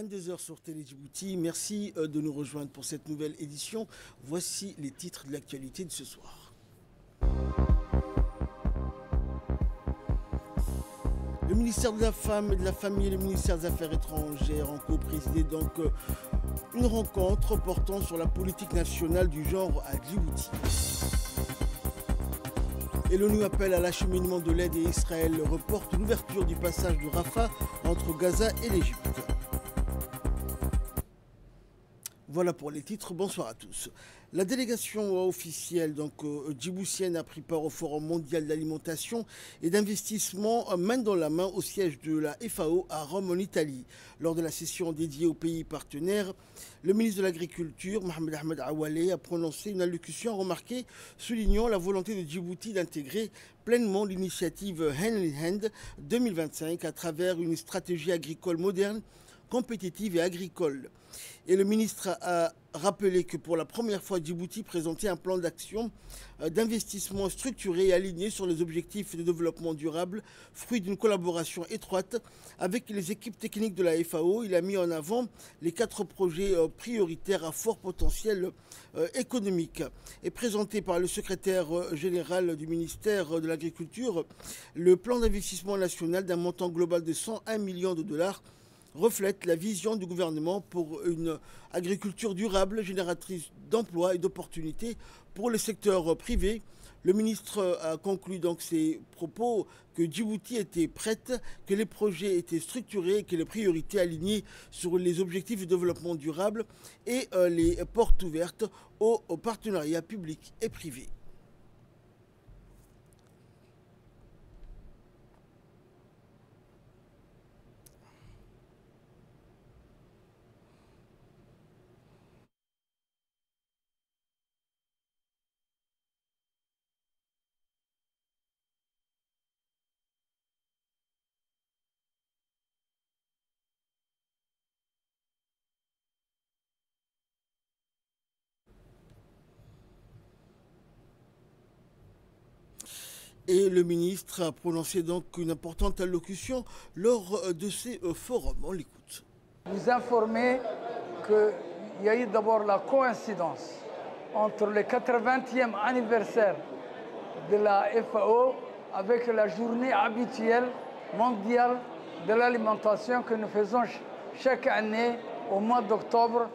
22 heures sur Télé Djibouti. Merci de nous rejoindre pour cette nouvelle édition. Voici les titres de l'actualité de ce soir. Le ministère de la Femme et de la Famille et le ministère des Affaires étrangères ont co-présidé donc une rencontre portant sur la politique nationale du genre à Djibouti. Et l'ONU appelle à l'acheminement de l'aide et Israël reporte l'ouverture du passage de Rafah entre Gaza et l'Égypte. Voilà pour les titres, bonsoir à tous. La délégation officielle djiboutienne a pris part au Forum mondial d'alimentation et d'investissement main dans la main au siège de la FAO à Rome en Italie. Lors de la session dédiée aux pays partenaires, le ministre de l'Agriculture, Mohamed Ahmed Awalé, a prononcé une allocution remarquée soulignant la volonté de Djibouti d'intégrer pleinement l'initiative Hand in Hand 2025 à travers une stratégie agricole moderne, compétitive et agricole. Et le ministre a rappelé que pour la première fois, Djibouti présentait un plan d'action d'investissement structuré et aligné sur les objectifs de développement durable, fruit d'une collaboration étroite avec les équipes techniques de la FAO. Il a mis en avant les 4 projets prioritaires à fort potentiel économique. Et présenté par le secrétaire général du ministère de l'Agriculture, le plan d'investissement national d'un montant global de 101 millions de dollars reflète la vision du gouvernement pour une agriculture durable, génératrice d'emplois et d'opportunités pour le secteur privé. Le ministre a conclu donc ses propos que Djibouti était prête, que les projets étaient structurés et que les priorités alignées sur les objectifs de développement durable et les portes ouvertes aux partenariats publics et privés. Et le ministre a prononcé donc une importante allocution lors de ces forums. On l'écoute. Vous informer qu'il y a eu d'abord la coïncidence entre le 80e anniversaire de la FAO avec la journée habituelle mondiale de l'alimentation que nous faisons chaque année au mois d'octobre,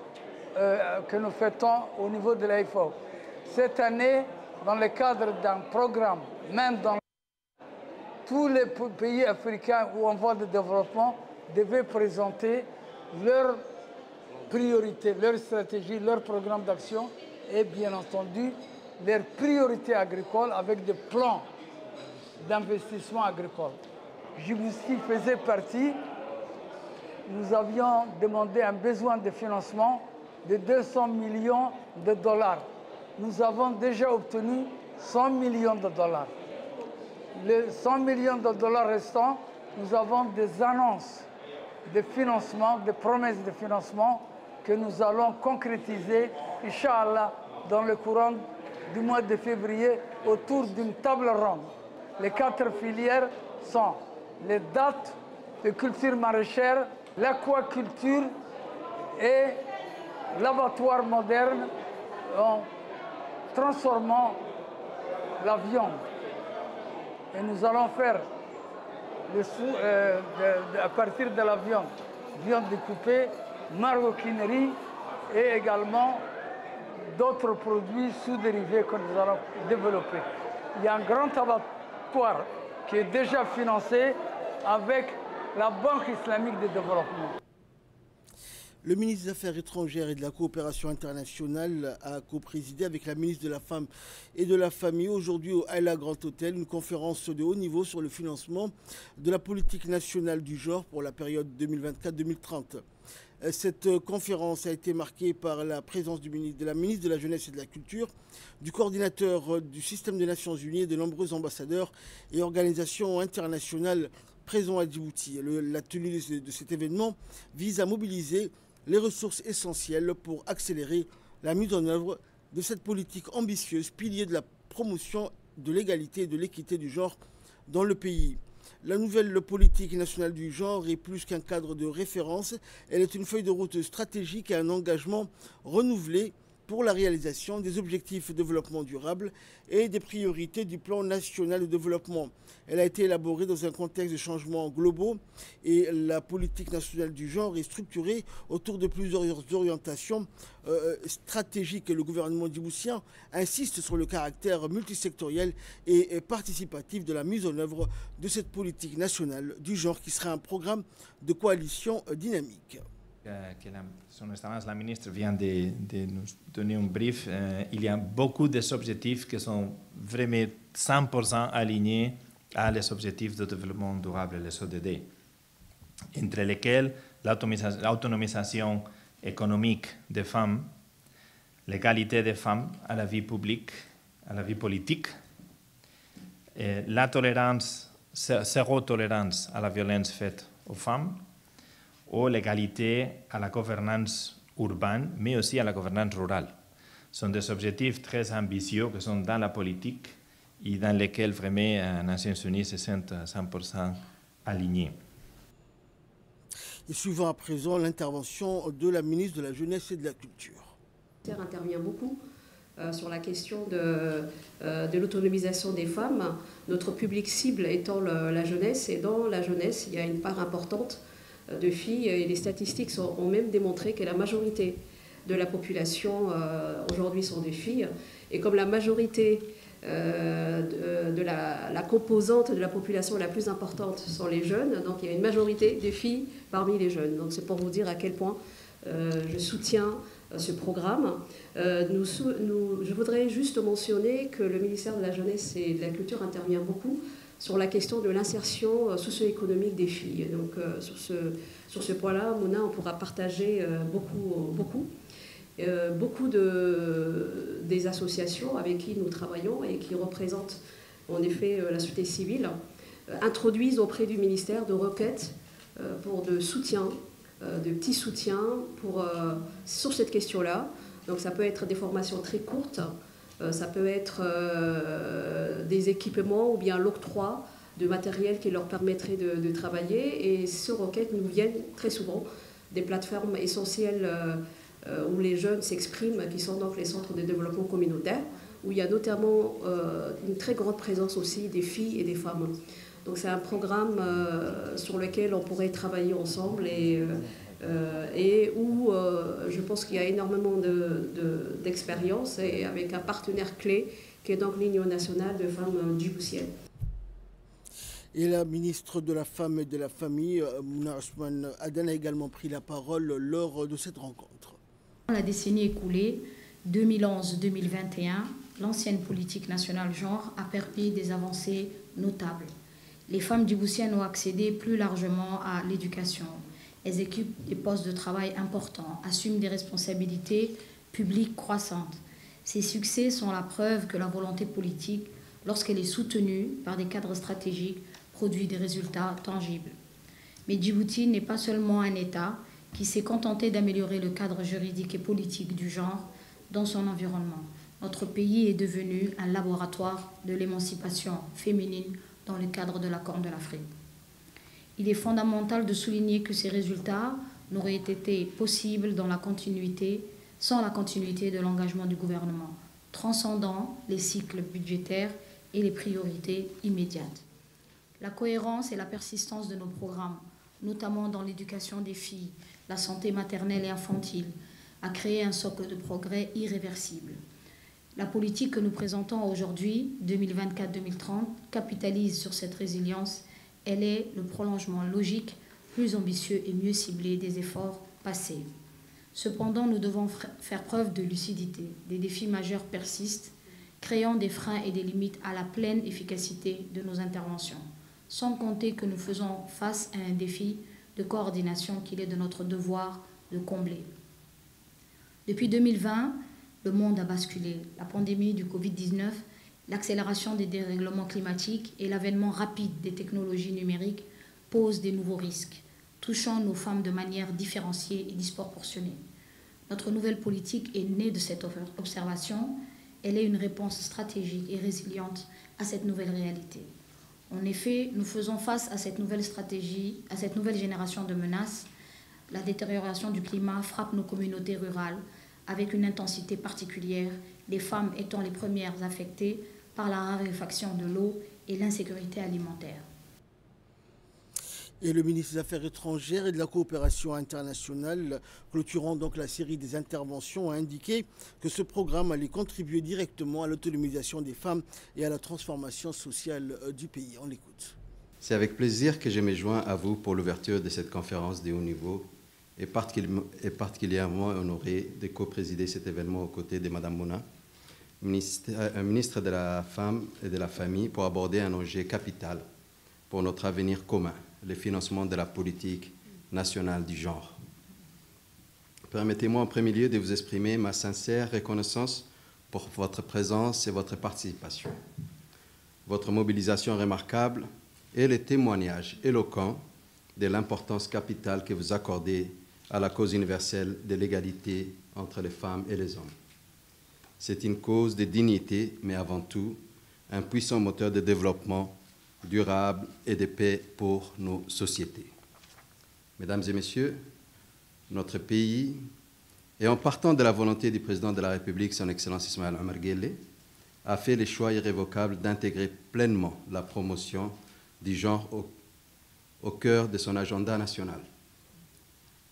que nous fêtons au niveau de la FAO. Cette année, dans le cadre d'un programme, même dans tous les pays africains ou en voie de développement, devaient présenter leurs priorités, leurs stratégies, leurs programmes d'action et bien entendu leurs priorités agricoles avec des plans d'investissement agricole. Djibouti faisait partie. Nous avions demandé un besoin de financement de 200 millions de dollars. Nous avons déjà obtenu 100 millions de dollars. Les 100 millions de dollars restants, nous avons des annonces de financement, des promesses de financement que nous allons concrétiser, Inch'Allah, dans le courant du mois de février, autour d'une table ronde. Les 4 filières sont les dattes, les cultures maraîchères, l'aquaculture et l'abattoir moderne en transformant la viande. Et nous allons faire à partir de la viande découpée, maroquinerie et également d'autres produits sous-dérivés que nous allons développer. Il y a un grand abattoir qui est déjà financé avec la Banque islamique de développement. Le ministre des Affaires étrangères et de la coopération internationale a co-présidé avec la ministre de la Femme et de la Famille aujourd'hui au Haïla Grand Hôtel une conférence de haut niveau sur le financement de la politique nationale du genre pour la période 2024-2030. Cette conférence a été marquée par la présence de la ministre de la Jeunesse et de la Culture, du coordinateur du système des Nations Unies et de nombreux ambassadeurs et organisations internationales présents à Djibouti. La tenue de cet événement vise à mobiliser les ressources essentielles pour accélérer la mise en œuvre de cette politique ambitieuse, pilier de la promotion de l'égalité et de l'équité du genre dans le pays. La nouvelle politique nationale du genre est plus qu'un cadre de référence, elle est une feuille de route stratégique et un engagement renouvelé pour la réalisation des objectifs de développement durable et des priorités du plan national de développement. Elle a été élaborée dans un contexte de changements globaux et la politique nationale du genre est structurée autour de plusieurs orientations stratégiques. Le gouvernement djiboutien insiste sur le caractère multisectoriel et participatif de la mise en œuvre de cette politique nationale du genre qui sera un programme de coalition dynamique. Son Excellence la ministre vient de nous donner un brief. Il y a beaucoup d'objectifs qui sont vraiment 100% alignés à les objectifs de développement durable, les ODD, entre lesquels l'autonomisation économique des femmes, l'égalité des femmes à la vie publique, à la vie politique, la tolérance, zéro tolérance à la violence faite aux femmes, ou l'égalité à la gouvernance urbaine, mais aussi à la gouvernance rurale. Ce sont des objectifs très ambitieux qui sont dans la politique et dans lesquels vraiment les Nations Unies se sentent 100% alignés. Et suivant à présent l'intervention de la ministre de la Jeunesse et de la Culture. Le ministère intervient beaucoup sur la question de l'autonomisation des femmes, notre public cible étant la jeunesse, et dans la jeunesse, il y a une part importante de filles, et les statistiques ont même démontré que la majorité de la population aujourd'hui sont des filles, et comme la majorité de la composante de la population la plus importante sont les jeunes, donc il y a une majorité des filles parmi les jeunes. Donc c'est pour vous dire à quel point je soutiens ce programme. Je voudrais juste mentionner que le ministère de la Jeunesse et de la Culture intervient beaucoup sur la question de l'insertion socio-économique des filles. Donc sur ce point-là, Mona, on pourra partager beaucoup des associations avec qui nous travaillons et qui représentent en effet la société civile, introduisent auprès du ministère de requêtes pour de soutien, de petits soutiens sur cette question-là. Donc ça peut être des formations très courtes, ça peut être des équipements ou bien l'octroi de matériel qui leur permettrait de travailler. Et sur requête nous viennent très souvent des plateformes essentielles où les jeunes s'expriment, qui sont donc les centres de développement communautaire, où il y a notamment une très grande présence aussi des filles et des femmes. Donc c'est un programme sur lequel on pourrait travailler ensemble et où je pense qu'il y a énormément d'expérience et avec un partenaire clé qui est donc l'Union nationale de femmes djiboutiennes. Et la ministre de la Femme et de la Famille, Mouna Ousmane Aden, a également pris la parole lors de cette rencontre. Dans la décennie écoulée, 2011-2021, l'ancienne politique nationale genre a permis des avancées notables. Les femmes djiboutiennes ont accédé plus largement à l'éducation. Elles occupent des postes de travail importants, assument des responsabilités publiques croissantes. Ces succès sont la preuve que la volonté politique, lorsqu'elle est soutenue par des cadres stratégiques, produit des résultats tangibles. Mais Djibouti n'est pas seulement un État qui s'est contenté d'améliorer le cadre juridique et politique du genre dans son environnement. Notre pays est devenu un laboratoire de l'émancipation féminine dans le cadre de la Corne de l'Afrique. Il est fondamental de souligner que ces résultats n'auraient été possibles sans la continuité de l'engagement du gouvernement, transcendant les cycles budgétaires et les priorités immédiates. La cohérence et la persistance de nos programmes, notamment dans l'éducation des filles, la santé maternelle et infantile, a créé un socle de progrès irréversible. La politique que nous présentons aujourd'hui, 2024-2030, capitalise sur cette résilience. Elle est le prolongement logique, plus ambitieux et mieux ciblé des efforts passés. Cependant, nous devons faire preuve de lucidité. Des défis majeurs persistent, créant des freins et des limites à la pleine efficacité de nos interventions, sans compter que nous faisons face à un défi de coordination qu'il est de notre devoir de combler. Depuis 2020, le monde a basculé. La pandémie du Covid-19, l'accélération des dérèglements climatiques et l'avènement rapide des technologies numériques posent des nouveaux risques, touchant nos femmes de manière différenciée et disproportionnée. Notre nouvelle politique est née de cette observation. Elle est une réponse stratégique et résiliente à cette nouvelle réalité. En effet, nous faisons face à cette nouvelle stratégie, à cette nouvelle génération de menaces. La détérioration du climat frappe nos communautés rurales avec une intensité particulière, les femmes étant les premières affectées par la raréfaction de l'eau et l'insécurité alimentaire. Et le ministre des Affaires étrangères et de la coopération internationale, clôturant donc la série des interventions, a indiqué que ce programme allait contribuer directement à l'autonomisation des femmes et à la transformation sociale du pays. On l'écoute. C'est avec plaisir que je me joins à vous pour l'ouverture de cette conférence de haut niveau et particulièrement honoré de co-présider cet événement aux côtés de Mme Mouna, ministre de la Femme et de la Famille, pour aborder un enjeu capital pour notre avenir commun, le financement de la politique nationale du genre. Permettez-moi en premier lieu de vous exprimer ma sincère reconnaissance pour votre présence et votre participation. Votre mobilisation remarquable et les témoignages éloquents de l'importance capitale que vous accordez à la cause universelle de l'égalité entre les femmes et les hommes. C'est une cause de dignité, mais avant tout, un puissant moteur de développement durable et de paix pour nos sociétés. Mesdames et messieurs, notre pays, et en partant de la volonté du président de la République, son Excellence Ismaël Omar Guelleh, a fait le choix irrévocable d'intégrer pleinement la promotion du genre au cœur de son agenda national.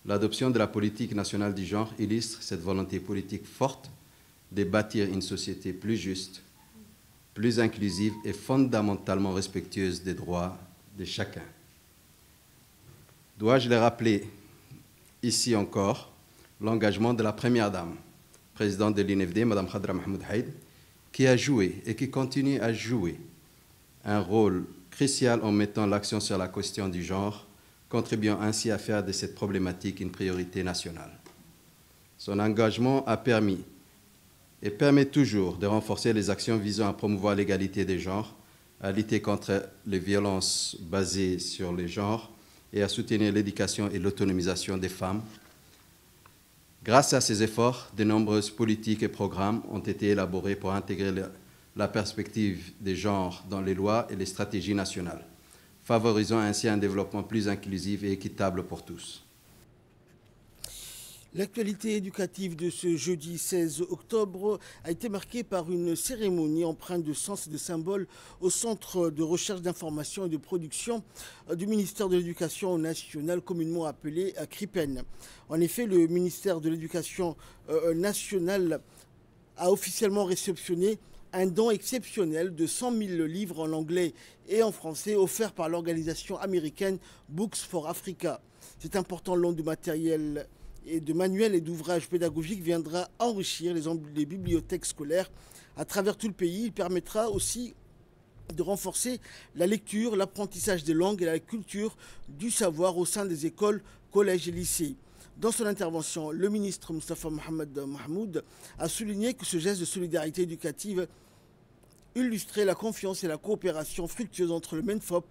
L'adoption de la politique nationale du genre illustre cette volonté politique forte de bâtir une société plus juste, plus inclusive et fondamentalement respectueuse des droits de chacun. Dois-je le rappeler ici encore, l'engagement de la Première Dame, présidente de l'INFD, Mme Khadra Mahmoud Haïd, qui a joué et qui continue à jouer un rôle crucial en mettant l'accent sur la question du genre, contribuant ainsi à faire de cette problématique une priorité nationale. Son engagement a permis et permet toujours de renforcer les actions visant à promouvoir l'égalité des genres, à lutter contre les violences basées sur les genres et à soutenir l'éducation et l'autonomisation des femmes. Grâce à ces efforts, de nombreuses politiques et programmes ont été élaborés pour intégrer la perspective des genres dans les lois et les stratégies nationales, favorisant ainsi un développement plus inclusif et équitable pour tous. L'actualité éducative de ce jeudi 16 octobre a été marquée par une cérémonie empreinte de sens et de symboles au Centre de recherche d'information et de production du ministère de l'Éducation nationale, communément appelé CRIPEN. En effet, le ministère de l'Éducation nationale a officiellement réceptionné un don exceptionnel de 100 000 livres en anglais et en français offerts par l'organisation américaine Books for Africa. Cet important lot de matériel et de manuels et d'ouvrages pédagogiques viendra enrichir les bibliothèques scolaires à travers tout le pays. Il permettra aussi de renforcer la lecture, l'apprentissage des langues et la culture du savoir au sein des écoles, collèges et lycées. Dans son intervention, le ministre Moustapha Mohamed Mahmoud a souligné que ce geste de solidarité éducative illustrait la confiance et la coopération fructueuse entre le MENFOP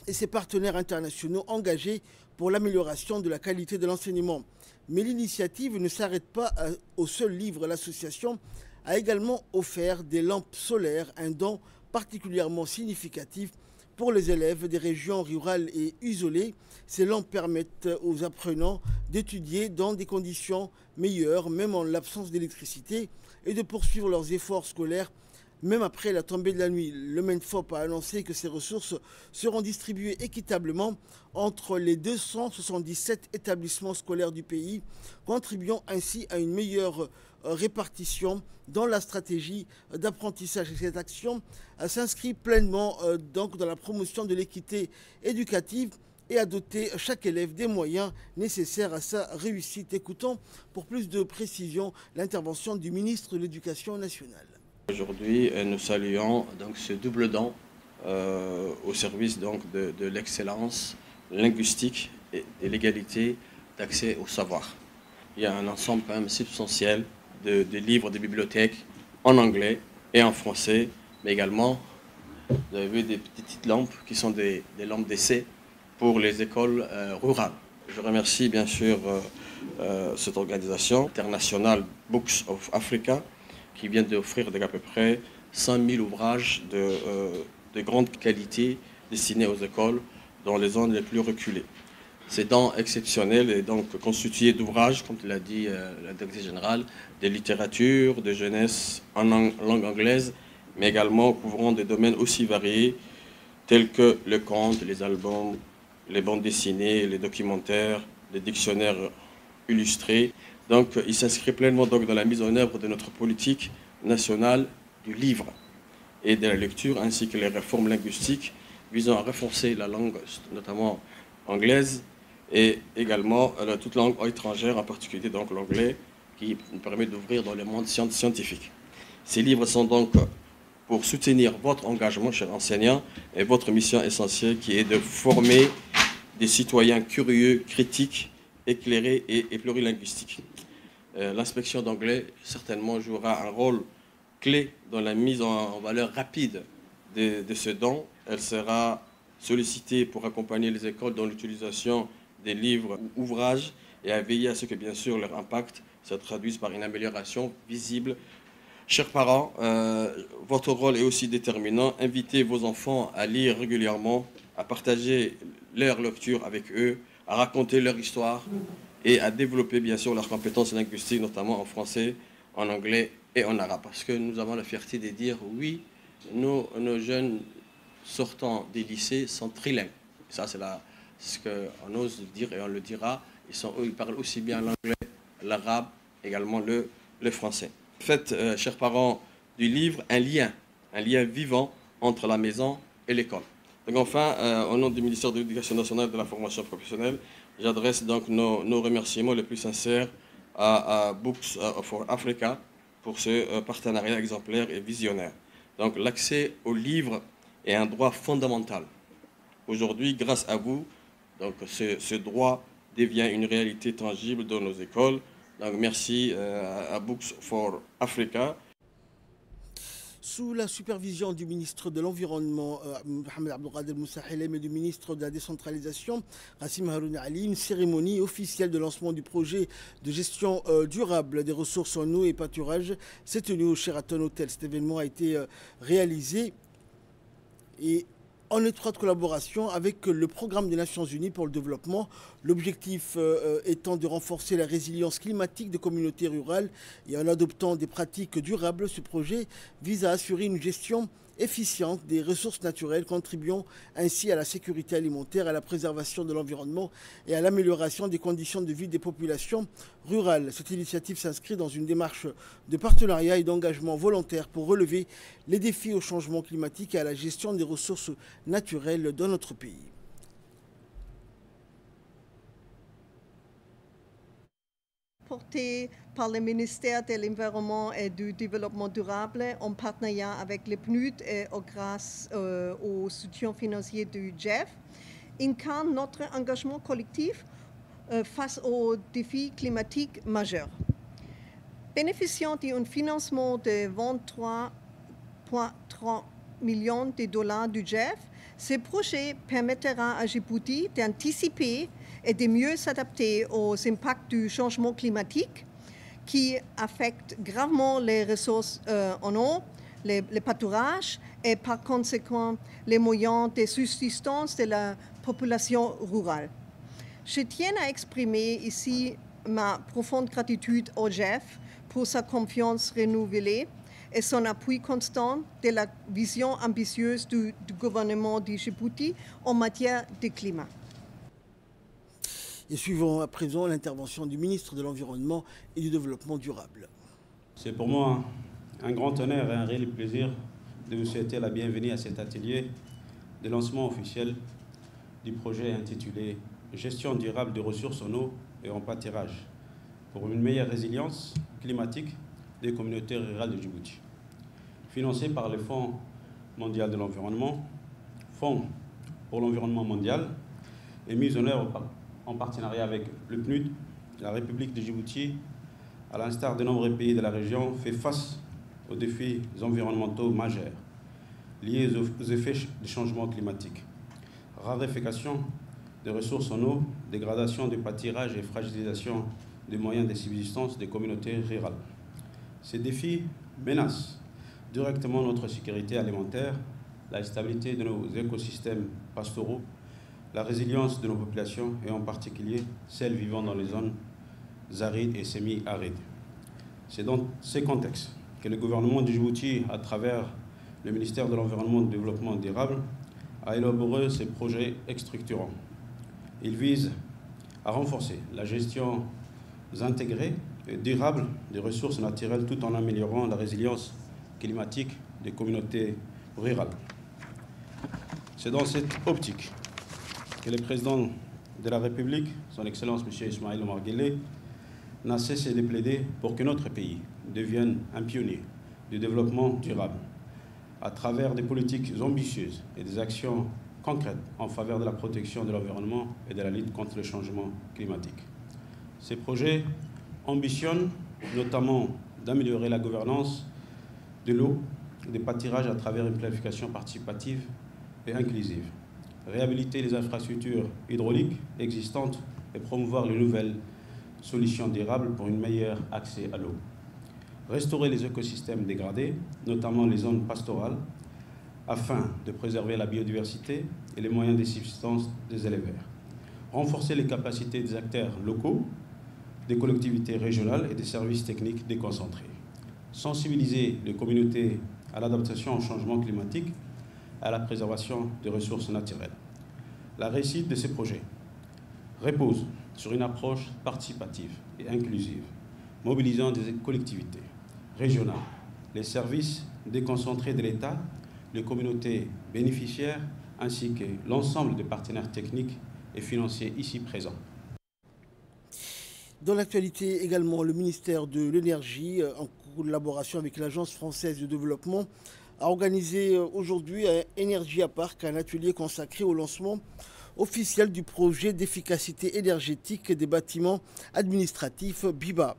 et ses partenaires internationaux engagés pour l'amélioration de la qualité de l'enseignement. Mais l'initiative ne s'arrête pas au seul livre. L'association a également offert des lampes solaires, un don particulièrement significatif pour les élèves des régions rurales et isolées. Ces lampes permettent aux apprenants d'étudier dans des conditions meilleures, même en l'absence d'électricité, et de poursuivre leurs efforts scolaires même après la tombée de la nuit. Le MENFOP a annoncé que ces ressources seront distribuées équitablement entre les 277 établissements scolaires du pays, contribuant ainsi à une meilleure répartition dans la stratégie d'apprentissage. Et cette action s'inscrit pleinement donc dans la promotion de l'équité éducative et à doter chaque élève des moyens nécessaires à sa réussite. Écoutons pour plus de précision l'intervention du ministre de l'Éducation nationale. Aujourd'hui, nous saluons donc ce double don au service donc de l'excellence linguistique et de l'égalité d'accès au savoir. Il y a un ensemble quand même substantiel de livres de bibliothèques en anglais et en français, mais également, vous avez vu des petites lampes qui sont des lampes d'essai pour les écoles rurales. Je remercie bien sûr cette organisation internationale Books of Africa qui vient d'offrir à peu près 100 000 ouvrages de grande qualité destinées aux écoles dans les zones les plus reculées. Ces dents exceptionnelles est donc constituées d'ouvrages, comme l'a dit la directrice générale, de littérature, de jeunesse en langue anglaise, mais également couvrant des domaines aussi variés tels que le conte, les albums, les bandes dessinées, les documentaires, les dictionnaires illustrés. Donc, il s'inscrit pleinement donc dans la mise en œuvre de notre politique nationale du livre et de la lecture, ainsi que les réformes linguistiques visant à renforcer la langue, notamment anglaise, et également toute langue étrangère, en particulier donc l'anglais, qui nous permet d'ouvrir dans le monde scientifique. Ces livres sont donc pour soutenir votre engagement, chers enseignants, et votre mission essentielle qui est de former des citoyens curieux, critiques, éclairés et plurilinguistiques. L'inspection d'anglais certainement jouera un rôle clé dans la mise en valeur rapide de ce don. Elle sera sollicitée pour accompagner les écoles dans l'utilisation des livres ou ouvrages et à veiller à ce que, bien sûr, leur impact se traduise par une amélioration visible. Chers parents, votre rôle est aussi déterminant. Invitez vos enfants à lire régulièrement, à partager leur lecture avec eux, à raconter leur histoire et à développer, bien sûr, leurs compétences linguistiques, notamment en français, en anglais et en arabe. Parce que nous avons la fierté de dire, oui, nos jeunes sortant des lycées sont trilingues. Ça, c'est ce qu'on ose dire et on le dira. Ils parlent aussi bien l'anglais, l'arabe, également le français. Faites, chers parents du livre, un lien vivant entre la maison et l'école. Donc enfin, au nom du ministère de l'Éducation nationale et de la formation professionnelle, j'adresse donc nos remerciements les plus sincères à Books for Africa pour ce partenariat exemplaire et visionnaire. Donc l'accès aux livres est un droit fondamental. Aujourd'hui, grâce à vous, donc ce droit devient une réalité tangible dans nos écoles. Donc merci à Books for Africa. Sous la supervision du ministre de l'Environnement, Mohamed Abdelkader Moussa Helem, et du ministre de la Décentralisation, Rassim Haroun Ali, une cérémonie officielle de lancement du projet de gestion durable des ressources en eau et pâturage s'est tenue au Sheraton Hotel. Cet événement a été réalisé et en étroite collaboration avec le Programme des Nations Unies pour le développement, l'objectif étant de renforcer la résilience climatique des communautés rurales et en adoptant des pratiques durables. Ce projet vise à assurer une gestion efficiente des ressources naturelles, contribuant ainsi à la sécurité alimentaire, à la préservation de l'environnement et à l'amélioration des conditions de vie des populations rurales. Cette initiative s'inscrit dans une démarche de partenariat et d'engagement volontaire pour relever les défis au changement climatique et à la gestion des ressources naturelles dans notre pays. Porté par le ministère de l'Environnement et du Développement durable en partenariat avec le PNUD et grâce au soutien financier du GEF, incarne notre engagement collectif face aux défis climatiques majeurs. Bénéficiant d'un financement de 23,3 millions de dollars du GEF, ce projet permettra à Djibouti d'anticiper et de mieux s'adapter aux impacts du changement climatique qui affectent gravement les ressources en eau, les pâturages et par conséquent les moyens de subsistance de la population rurale. Je tiens à exprimer ici ma profonde gratitude au GEF pour sa confiance renouvelée et son appui constant de la vision ambitieuse du gouvernement de Djibouti en matière de climat. Et suivons à présent l'intervention du ministre de l'Environnement et du Développement durable. C'est pour moi un grand honneur et un réel plaisir de vous souhaiter la bienvenue à cet atelier de lancement officiel du projet intitulé « Gestion durable des ressources en eau et en pâturage pour une meilleure résilience climatique des communautés rurales de Djibouti », financé par le Fonds mondial de l'environnement, Fonds pour l'environnement mondial, et mis en œuvre en partenariat avec le PNUD. La République de Djibouti, à l'instar de nombreux pays de la région, fait face aux défis environnementaux majeurs liés aux effets du changement climatique. Raréfaction des ressources en eau, dégradation des pâturages et fragilisation des moyens de subsistance des communautés rurales. Ces défis menacent directement notre sécurité alimentaire la stabilité de nos écosystèmes pastoraux, la résilience de nos populations et en particulier celles vivant dans les zones arides et semi-arides. C'est dans ces contextes que le gouvernement de Djibouti, à travers le ministère de l'Environnement et du Développement durable, a élaboré ces projets structurants. Ils visent à renforcer la gestion intégrée et durable des ressources naturelles tout en améliorant la résilience climatique des communautés rurales. C'est dans cette optique que le président de la République, son Excellence M. Ismaël Omar Guelleh, n'a cessé de plaider pour que notre pays devienne un pionnier du développement durable à travers des politiques ambitieuses et des actions concrètes en faveur de la protection de l'environnement et de la lutte contre le changement climatique. Ces projets ambitionnent notamment d'améliorer la gouvernance de l'eau et des pâtirages à travers une planification participative et inclusive, réhabiliter les infrastructures hydrauliques existantes et promouvoir les nouvelles solutions durables pour un meilleur accès à l'eau, restaurer les écosystèmes dégradés, notamment les zones pastorales, afin de préserver la biodiversité et les moyens de subsistance des éleveurs, renforcer les capacités des acteurs locaux, des collectivités régionales et des services techniques déconcentrés, sensibiliser les communautés à l'adaptation au changement climatique, à la préservation des ressources naturelles. La réussite de ces projets repose sur une approche participative et inclusive, mobilisant des collectivités régionales, les services déconcentrés de l'État, les communautés bénéficiaires, ainsi que l'ensemble des partenaires techniques et financiers ici présents. Dans l'actualité également, le ministère de l'Énergie, en collaboration avec l'Agence française de développement, a organisé aujourd'hui à Énergie à Parc un atelier consacré au lancement officiel du projet d'efficacité énergétique des bâtiments administratifs BIBA.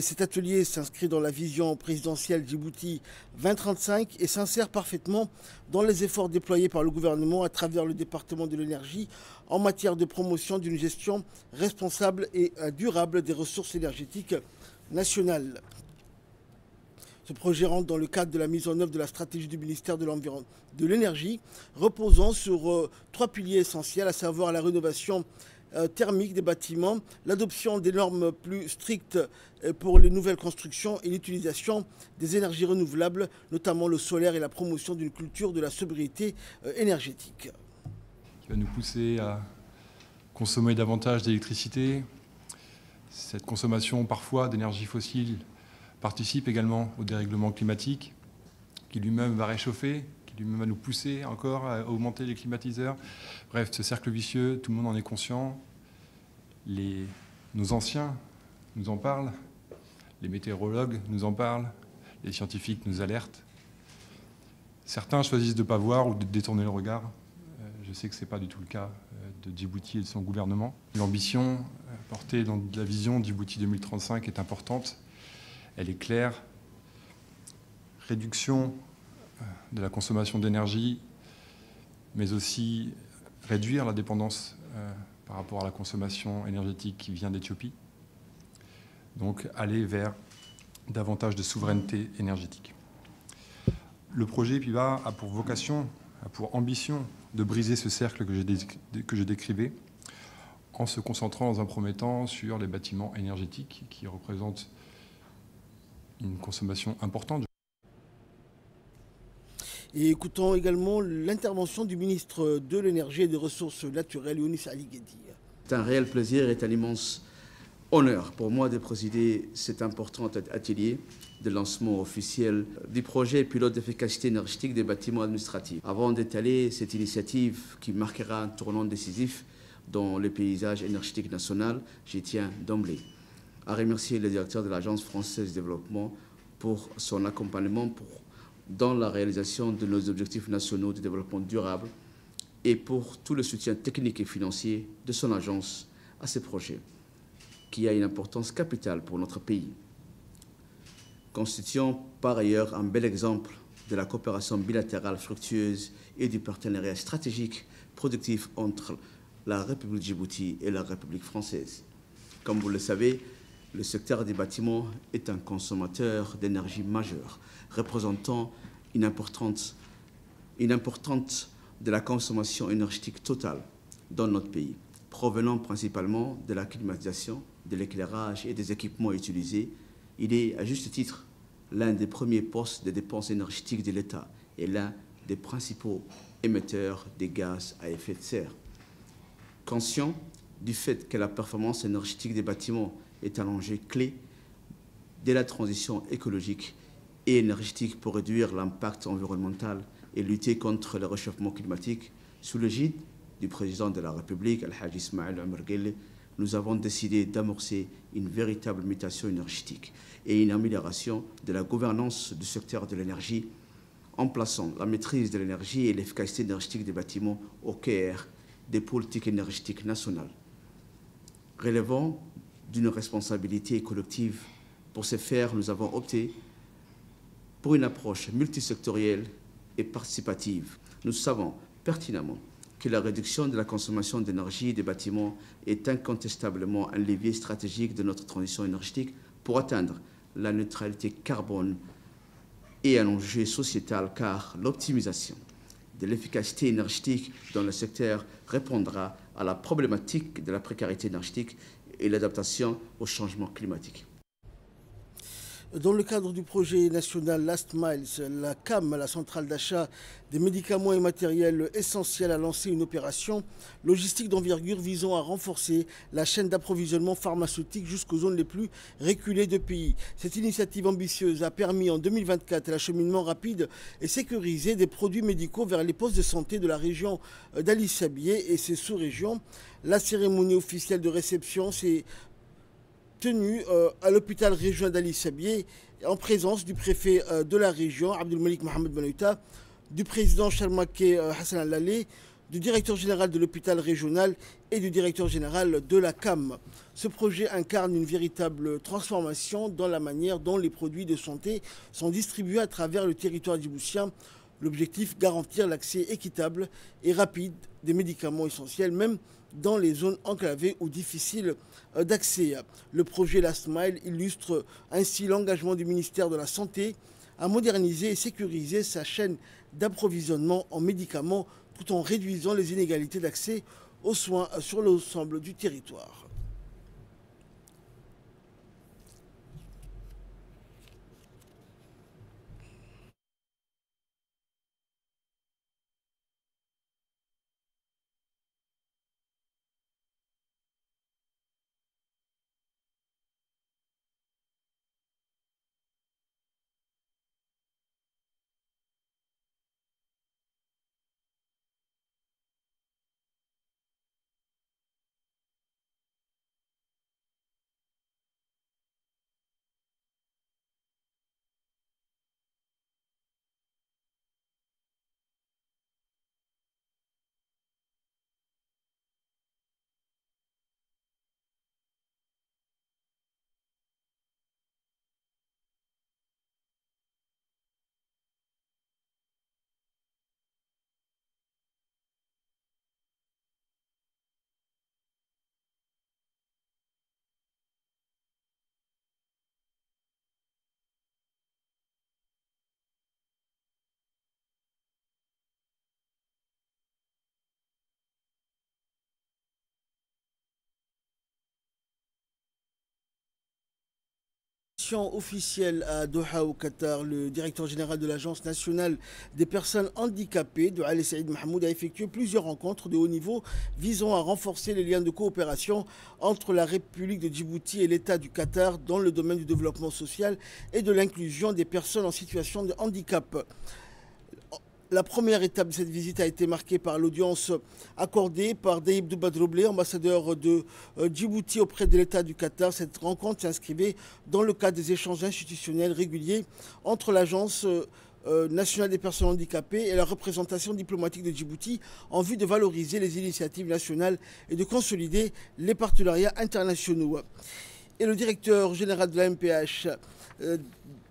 Cet atelier s'inscrit dans la vision présidentielle Djibouti 2035 et s'insère parfaitement dans les efforts déployés par le gouvernement à travers le département de l'énergie en matière de promotion d'une gestion responsable et durable des ressources énergétiques nationales. Ce projet rentre dans le cadre de la mise en œuvre de la stratégie du ministère de l'Énergie, reposant sur 3 piliers essentiels, à savoir la rénovation thermique des bâtiments, l'adoption des normes plus strictes pour les nouvelles constructions et l'utilisation des énergies renouvelables, notamment le solaire, et la promotion d'une culture de la sobriété énergétique. Qui va nous pousser à consommer davantage d'électricité. Cette consommation parfois d'énergie fossile participe également au dérèglement climatique, qui lui-même va réchauffer, qui lui-même va nous pousser encore à augmenter les climatiseurs. Bref, ce cercle vicieux, tout le monde en est conscient. Nos anciens nous en parlent, les météorologues nous en parlent, les scientifiques nous alertent. Certains choisissent de ne pas voir ou de détourner le regard. Je sais que ce n'est pas du tout le cas de Djibouti et de son gouvernement. L'ambition portée dans la vision Djibouti 2035 est importante. Elle est claire. Réduction de la consommation d'énergie, mais aussi réduire la dépendance par rapport à la consommation énergétique qui vient d'Éthiopie. Donc aller vers davantage de souveraineté énergétique. Le projet PIBA a pour vocation, a pour ambition de briser ce cercle que je décrivais en se concentrant dans un premier temps sur les bâtiments énergétiques qui représentent une consommation importante. Et écoutons également l'intervention du ministre de l'Énergie et des Ressources naturelles, Younis Ali Guedi. C'est un réel plaisir et un immense honneur pour moi de présider cet important atelier de lancement officiel du projet pilote d'efficacité énergétique des bâtiments administratifs. Avant d'étaler cette initiative qui marquera un tournant décisif dans le paysage énergétique national, je tiens d'emblée à remercier le directeur de l'Agence française de développement pour son accompagnement dans la réalisation de nos objectifs nationaux de développement durable et pour tout le soutien technique et financier de son agence à ces projets, qui a une importance capitale pour notre pays, constituant par ailleurs un bel exemple de la coopération bilatérale fructueuse et du partenariat stratégique productif entre la République de Djibouti et la République française. Comme vous le savez, le secteur des bâtiments est un consommateur d'énergie majeur, représentant une importante une importante de la consommation énergétique totale dans notre pays, provenant principalement de la climatisation, de l'éclairage et des équipements utilisés. Il est, à juste titre, l'un des premiers postes de dépenses énergétiques de l'État et l'un des principaux émetteurs des gaz à effet de serre. Conscient du fait que la performance énergétique des bâtiments est un enjeu clé de la transition écologique et énergétique pour réduire l'impact environnemental et lutter contre le réchauffement climatique, sous l'égide du président de la République, Al-Hajj Ismaël Omar Guelleh, nous avons décidé d'amorcer une véritable mutation énergétique et une amélioration de la gouvernance du secteur de l'énergie en plaçant la maîtrise de l'énergie et l'efficacité énergétique des bâtiments au cœur des politiques énergétiques nationales. Relevant d'une responsabilité collective, pour ce faire, nous avons opté pour une approche multisectorielle et participative. Nous savons pertinemment que la réduction de la consommation d'énergie des bâtiments est incontestablement un levier stratégique de notre transition énergétique pour atteindre la neutralité carbone et un enjeu sociétal, car l'optimisation de l'efficacité énergétique dans le secteur répondra à la problématique de la précarité énergétique et l'adaptation au changement climatique. Dans le cadre du projet national Last Miles, la CAM, la centrale d'achat des médicaments et matériels essentiels, a lancé une opération logistique d'envergure visant à renforcer la chaîne d'approvisionnement pharmaceutique jusqu'aux zones les plus reculées du pays. Cette initiative ambitieuse a permis en 2024 l'acheminement rapide et sécurisé des produits médicaux vers les postes de santé de la région d'Ali Sabié et ses sous-régions. La cérémonie officielle de réception s'est tenue à l'hôpital régional d'Ali Sabié en présence du préfet de la région, Abdelmalik Mohamed Benouita, du président Chalmaké Hassan Al-Lalé, du directeur général de l'hôpital régional et du directeur général de la CAM. Ce projet incarne une véritable transformation dans la manière dont les produits de santé sont distribués à travers le territoire djiboutien. L'objectif, garantir l'accès équitable et rapide des médicaments essentiels, même dans les zones enclavées ou difficiles d'accès. Le projet Last Mile illustre ainsi l'engagement du ministère de la Santé à moderniser et sécuriser sa chaîne d'approvisionnement en médicaments tout en réduisant les inégalités d'accès aux soins sur l'ensemble du territoire. Officielle à Doha au Qatar, le directeur général de l'Agence nationale des personnes handicapées de Ali Saïd Mahmoud a effectué plusieurs rencontres de haut niveau visant à renforcer les liens de coopération entre la République de Djibouti et l'État du Qatar dans le domaine du développement social et de l'inclusion des personnes en situation de handicap. La première étape de cette visite a été marquée par l'audience accordée par Daïb Doubadroblé, ambassadeur de Djibouti auprès de l'État du Qatar. Cette rencontre s'inscrivait dans le cadre des échanges institutionnels réguliers entre l'Agence nationale des personnes handicapées et la représentation diplomatique de Djibouti en vue de valoriser les initiatives nationales et de consolider les partenariats internationaux. Et le directeur général de la MPH,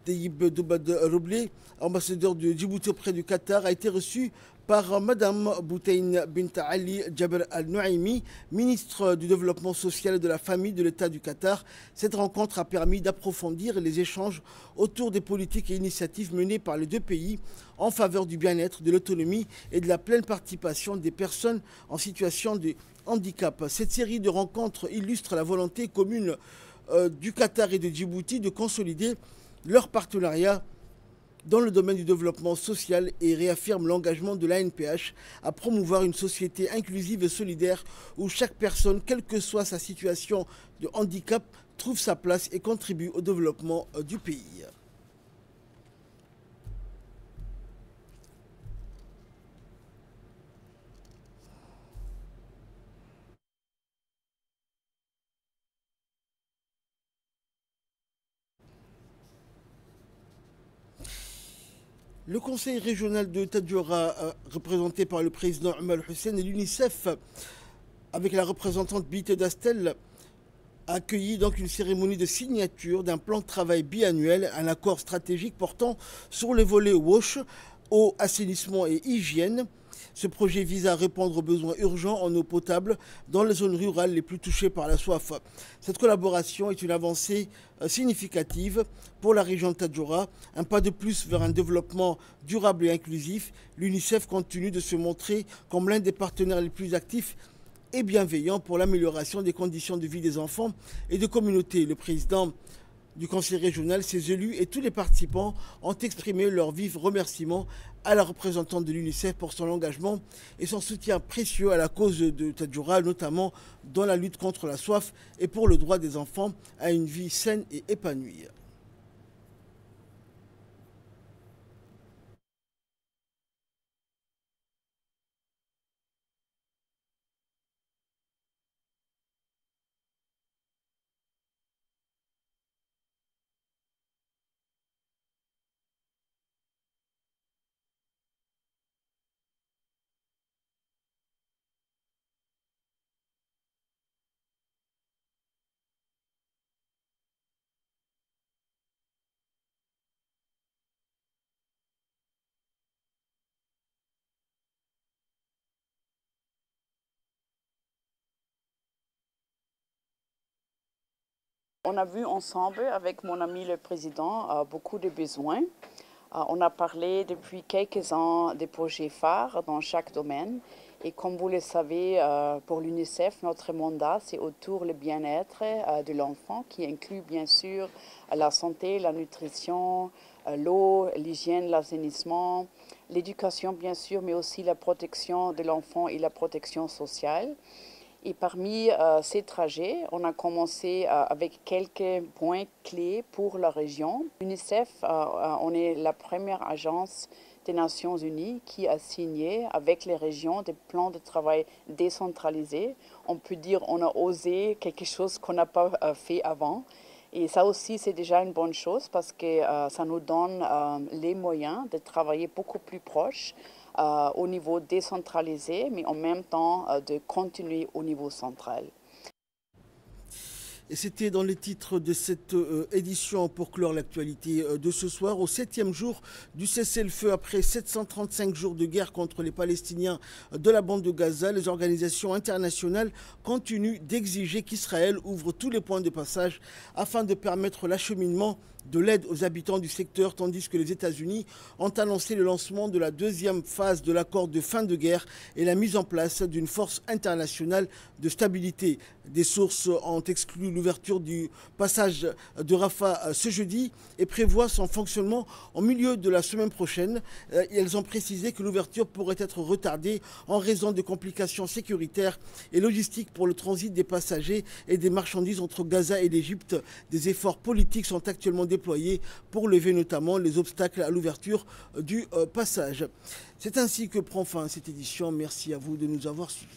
Daïb Doubadroblé, ambassadeur de Djibouti auprès du Qatar, a été reçu par Madame Boutein Bint Ali Jabr Al-Nouaimi, ministre du Développement social et de la Famille de l'État du Qatar. Cette rencontre a permis d'approfondir les échanges autour des politiques et initiatives menées par les deux pays en faveur du bien-être, de l'autonomie et de la pleine participation des personnes en situation de handicap. Cette série de rencontres illustre la volonté commune du Qatar et de Djibouti de consolider leur partenariat dans le domaine du développement social et réaffirme l'engagement de l'ANPH à promouvoir une société inclusive et solidaire où chaque personne, quelle que soit sa situation de handicap, trouve sa place et contribue au développement du pays. Le conseil régional de Tadjoura, représenté par le président Omar Hussein, et l'UNICEF, avec la représentante Bite Dastel, a accueilli donc une cérémonie de signature d'un plan de travail biannuel, un accord stratégique portant sur les volets WASH, eau, assainissement et hygiène. Ce projet vise à répondre aux besoins urgents en eau potable dans les zones rurales les plus touchées par la soif. Cette collaboration est une avancée significative pour la région de Tadjoura, un pas de plus vers un développement durable et inclusif. L'UNICEF continue de se montrer comme l'un des partenaires les plus actifs et bienveillants pour l'amélioration des conditions de vie des enfants et des communautés. Le président du conseil régional, ses élus et tous les participants ont exprimé leur vif remerciement à la représentante de l'UNICEF pour son engagement et son soutien précieux à la cause de Tadjoura, notamment dans la lutte contre la soif et pour le droit des enfants à une vie saine et épanouie. On a vu ensemble avec mon ami le président beaucoup de besoins. On a parlé depuis quelques ans des projets phares dans chaque domaine. Et comme vous le savez, pour l'UNICEF, notre mandat, c'est autour du bien-être de l'enfant, qui inclut bien sûr la santé, la nutrition, l'eau, l'hygiène, l'assainissement, l'éducation bien sûr, mais aussi la protection de l'enfant et la protection sociale. Et parmi ces trajets, on a commencé avec quelques points clés pour la région. L'UNICEF, on est la première agence des Nations Unies qui a signé avec les régions des plans de travail décentralisés. On peut dire qu'on a osé quelque chose qu'on n'a pas fait avant. Et ça aussi, c'est déjà une bonne chose parce que ça nous donne les moyens de travailler beaucoup plus proche au niveau décentralisé, mais en même temps de continuer au niveau central. Et c'était dans les titres de cette édition pour clore l'actualité de ce soir. Au 7e jour du cessez-le-feu, après 735 jours de guerre contre les Palestiniens de la bande de Gaza, les organisations internationales continuent d'exiger qu'Israël ouvre tous les points de passage afin de permettre l'acheminement de l'aide aux habitants du secteur, tandis que les États-Unis ont annoncé le lancement de la deuxième phase de l'accord de fin de guerre et la mise en place d'une force internationale de stabilité. Des sources ont exclu l'ouverture du passage de Rafah ce jeudi et prévoient son fonctionnement au milieu de la semaine prochaine. Elles ont précisé que l'ouverture pourrait être retardée en raison de complications sécuritaires et logistiques pour le transit des passagers et des marchandises entre Gaza et l'Égypte. Des efforts politiques sont actuellement déployés pour lever notamment les obstacles à l'ouverture du passage. C'est ainsi que prend fin cette édition. Merci à vous de nous avoir suivis.